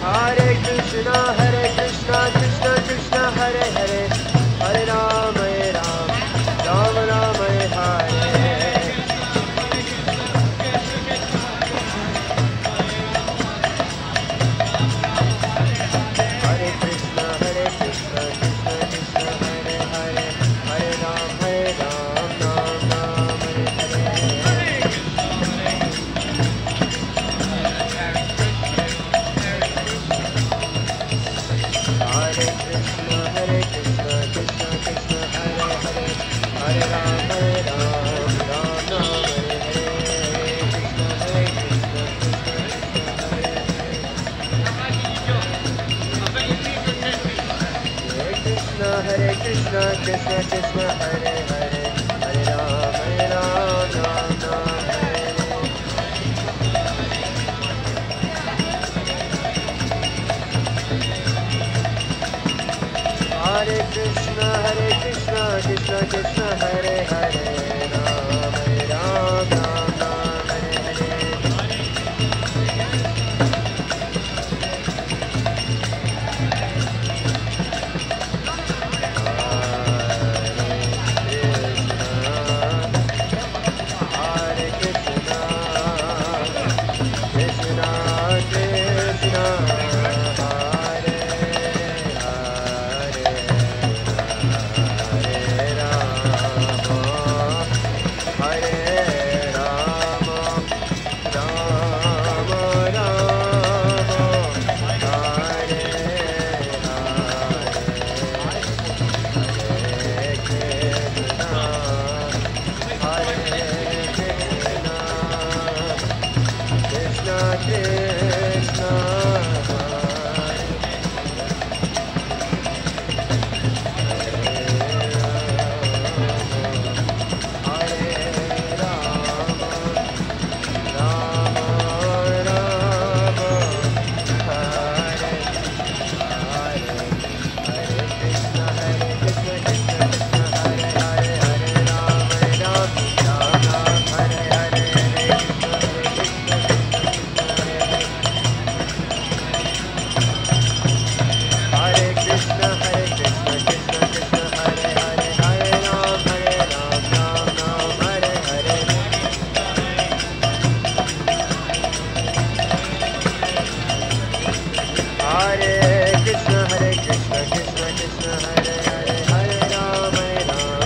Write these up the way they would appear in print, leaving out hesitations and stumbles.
Hare Krishna, Krishna Krishna, Hare Hare, Hare Ram, Ram Ram, Hare. Hare Krishna, Krishna Krishna, Hare Hare, Hare Ram, Ram Ram, Hare Hare. Hare Krishna, Krishna Krishna, Hare Hare, Hare Ram, Ram Ram, Hare Hare Krishna, Krishna Krishna, Hare Hare, Hare Ram, Ram Ram, Hare Krishna, Krishna Krishna, Hare Hare, Ram Ram, Hare Hare.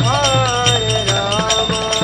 Hare Rama,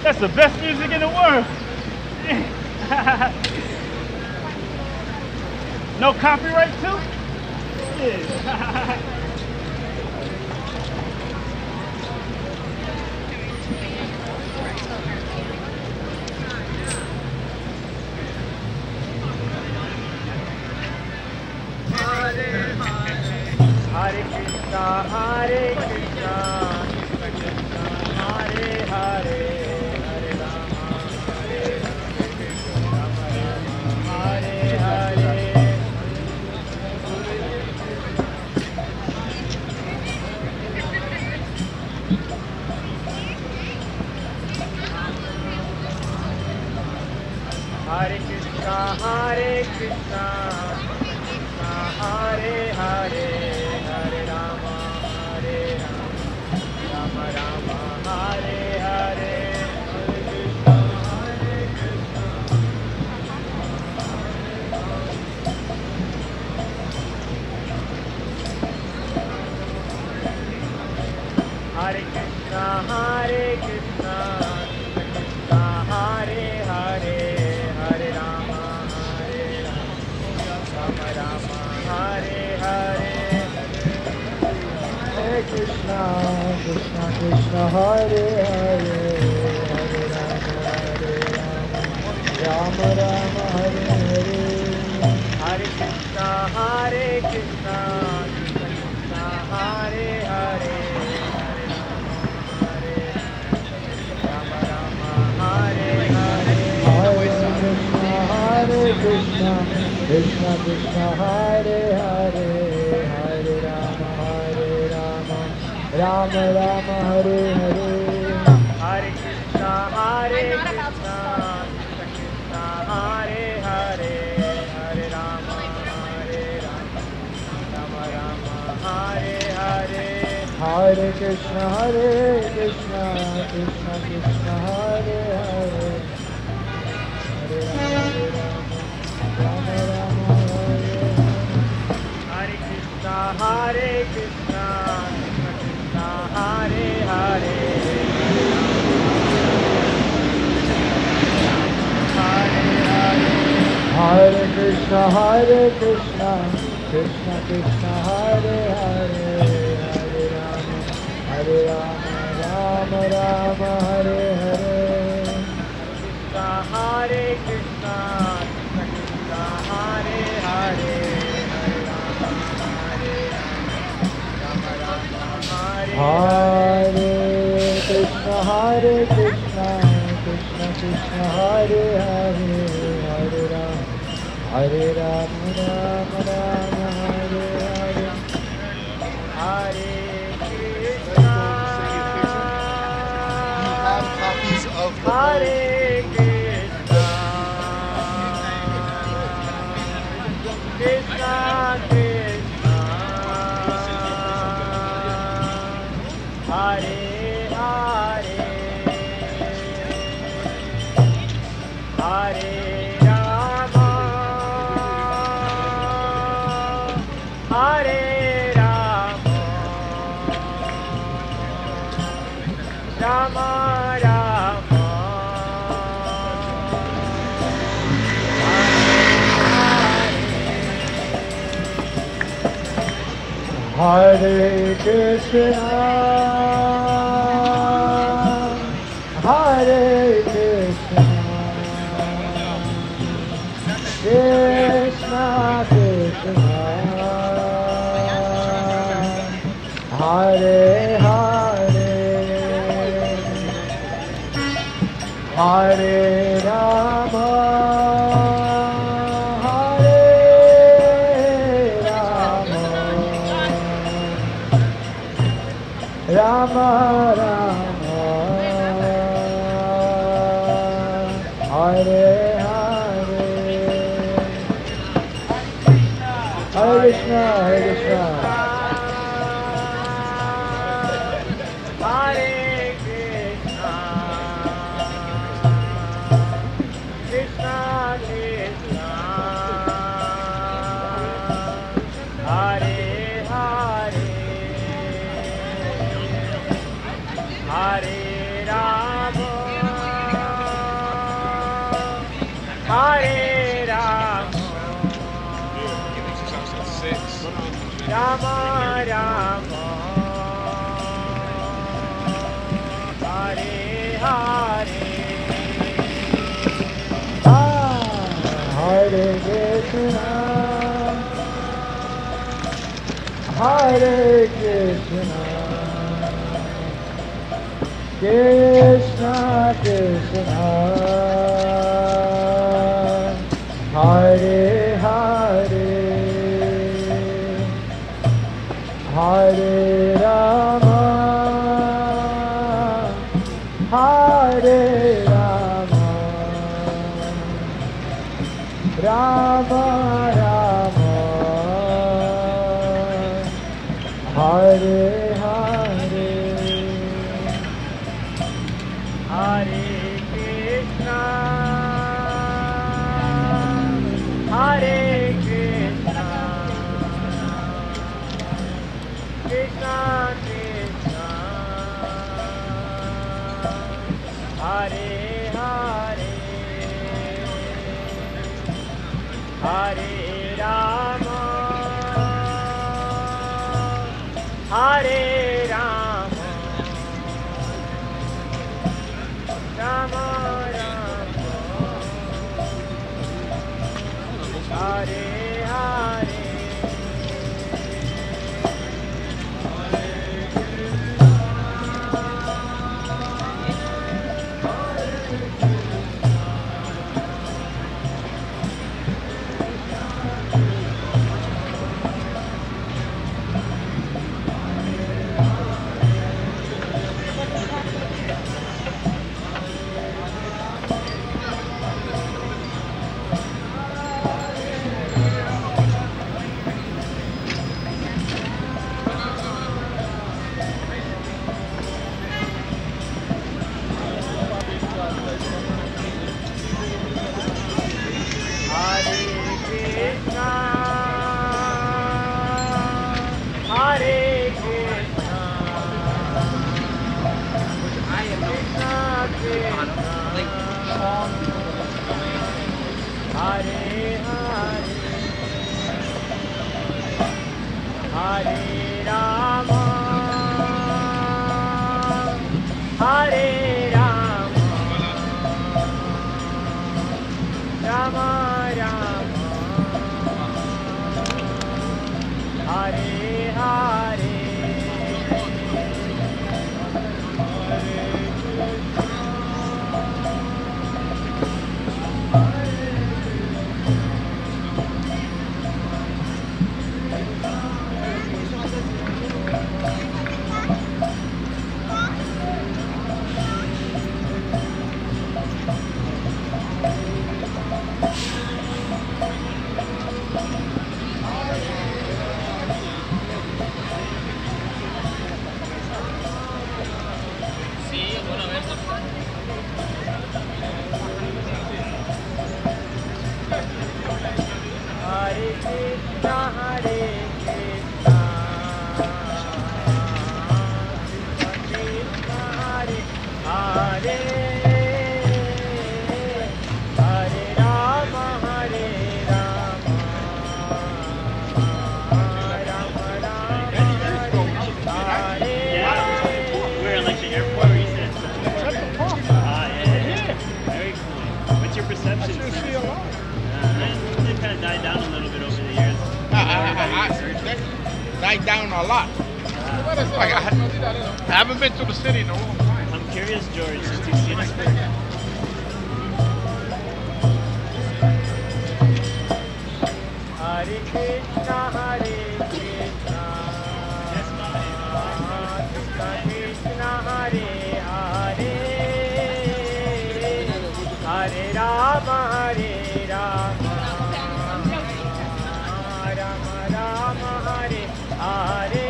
That's the best music in the world. No copyright too? Yeah. Hare Krishna, Hare Krishna, Hare Hare, Hare Rama, Hare Rama, Hare Hare. Hare Krishna, Hare Krishna, Hare Hare, Hare Rama, Hare Rama, Rama Rama, Hare Hare, Hare Krishna, Hare Krishna, Krishna Hare Hare, Hare Rama, Hare Rama, Rama Hare Hare. Hare Krishna, Krishna Krishna, Hare Hare, Hare Rama, Rama Rama, Hare Hare. Hare Krishna, Hare Krishna, Krishna Hare Hare, Hare Rama, Rama Hare Hare. Hare Krishna, Hare Krishna, Krishna Krishna, Hare Hare, Hare Rama, Rama Rama, Hare Hare. Hare Krishna, Hare Krishna, Krishna Hare Hare, Hare Rama, Rama Rama, Hare Hare. Hare Krishna, Hare Krishna, Krishna Krishna, Hare Hare, Hare Rama, Rama Rama, Hare Hare. Hare Krishna, Hare Krishna, Krishna Hare Hare, Hare Krishna, Hare Krishna, Krishna Krishna, Hare Hare, Hare Rama, Rama Rama, Hare Hare. Hare Krishna, Krishna Hare Hare, Hare Rama, Hare Krishna, Hare Krishna, Krishna Krishna, Hare Hare, Hare Rama, Rama Rama, Hare Hare. Hare Krishna, Copies of the Hare Krishna, Krishna Krishna, Hare Hare, Hare Rama, Hare Rama, Rama Rama, Hare Hare Krishna, Hare Krishna, Krishna Krishna, Hare Hare, Hare Rama, Rama Rama, Hare Hare, Hare Krishna, Hare Krishna, Hare Krishna, Krishna Krishna, Hare Hare. Hare Rama, Hare Rama, Rama Rama, Hare Hare, Hare Krishna, Hare Krishna, Krishna Krishna, Hare Hare, Hare Rama, Hare Rama, Rama Rama, Hare Hare Krishna, Hare Krishna, Krishna Krishna, Hare Hare, Hare Rama, Hare Rama, Rama Rama, Hare Hare. Hare Rama, Hare Rama, Rama Rama, Hare Hare. Hare Krishna, Hare Krishna, Krishna Hare Hare, Hare Rama, Hare Rama, Rama Rama, died down a lot. Like I haven't been to the city in a long time. I'm curious, George, since you've seen us before. Hare Krishna, Hare Krishna, Krishna Krishna, Hare Hare, Hare Rama, Hare Rama, Rama Rama, Hare Hare.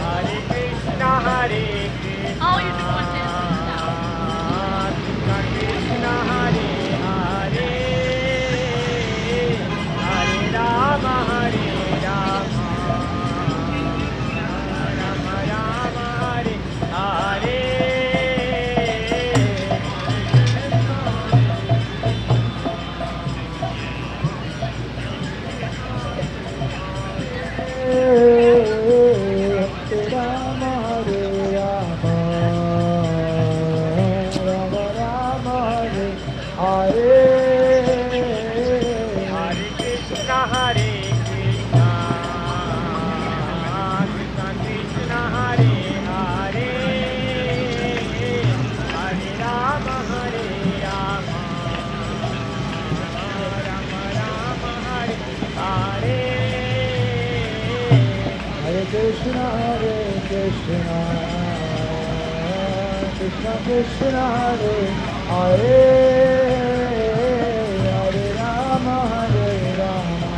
Hare Krishna, Oh, you're doing this. Krishna Krishna, Hare Hare, Hare Rama, Hare Rama, Rama Rama, Hare Hare. Hare Krishna, Hare Krishna, Krishna Krishna, Hare Hare, Hare Rama, Hare Rama,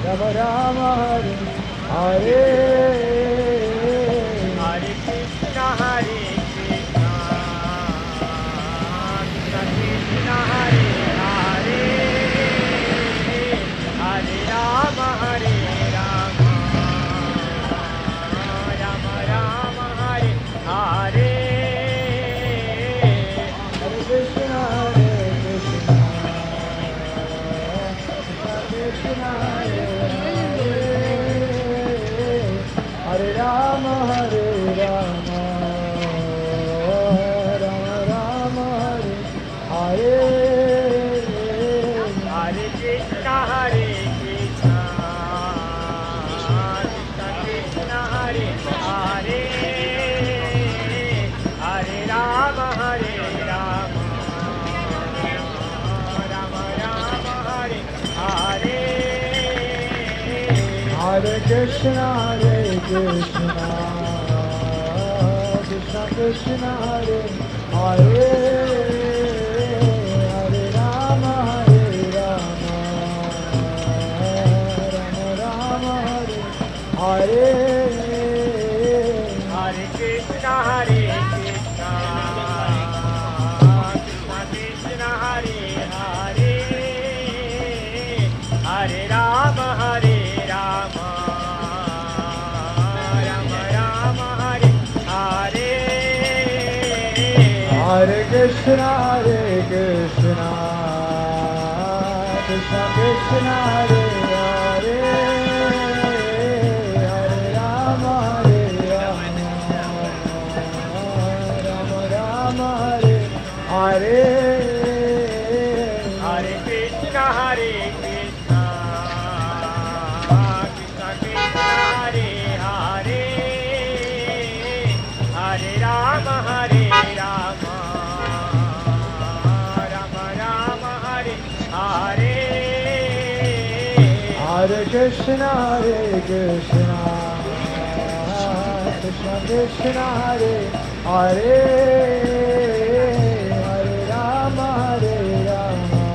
Rama Rama, Hare Hare. Hare Krishna, Krishna Krishna, Hare Hare, Hare Rama, Hare Rama, Rama Rama, Hare Hare. Hare Krishna, Hare Krishna, Krishna Krishna, Hare Hare, Hare Rama, Hare Rama, Rama Rama, Hare Hare. Hare Krishna, Krishna Krishna, Hare Hare, Hare Rama, Hare Rama, Rama Rama, Hare Hare. Hare Krishna, Hare Krishna, Krishna Krishna, Hare Hare, Hare Rama, Hare Rama, Rama Rama, Hare Hare. Hare Krishna, Krishna Krishna, Hare Hare, Hare Rama, Hare Rama, Rama Rama, Hare Hare. Hare Krishna, Hare Krishna, Krishna Krishna, Hare Hare, Hare Rama, Hare Rama, Rama Rama, Hare Hare. Hare Krishna, Krishna Krishna, Hare Hare, Hare Rama, Hare Rama, Rama Rama, Hare Hare. Hare Krishna, Hare Krishna, Krishna Krishna, Hare Hare, Hare Rama, Hare Rama, Rama Rama, Hare Hare. Hare Krishna, Krishna Krishna, Hare Hare, Hare Rama, Hare Rama,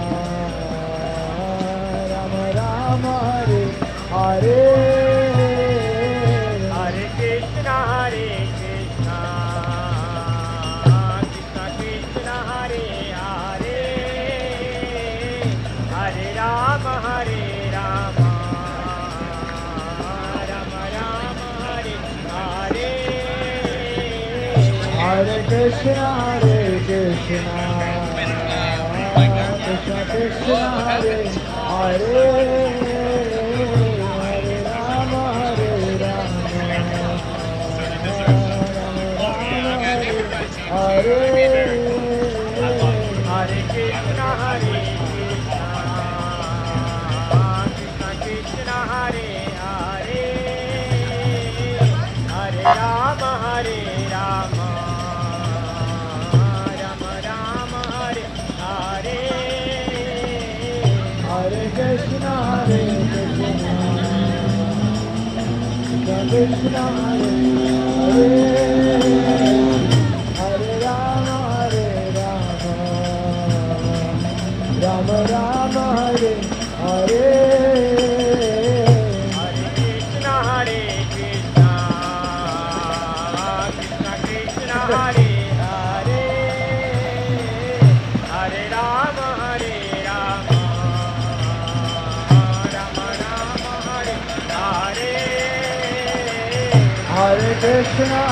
Rama Rama, Hare Hare. Hare Krishna, Hare Krishna, Krishna Krishna, Hare Hare, Hare Rama, Hare Rama, Rama Rama, Hare Hare. Hare Krishna, Krishna Krishna, Hare Hare, Hare Rama, Hare Hare Krishna, Krishna Krishna, Hare Hare, Hare Rama, Rama Rama, Hare Hare. Hare Krishna, Krishna Krishna, Hare Hare, Hare Rama, Rama Rama, Hare Hare. Hare Krishna, Krishna Krishna, Hare Hare, Hare Rama, Rama Rama, Hare Hare. Hare Krishna,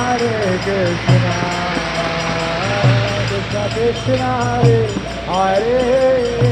Krishna Krishna, Hare Hare,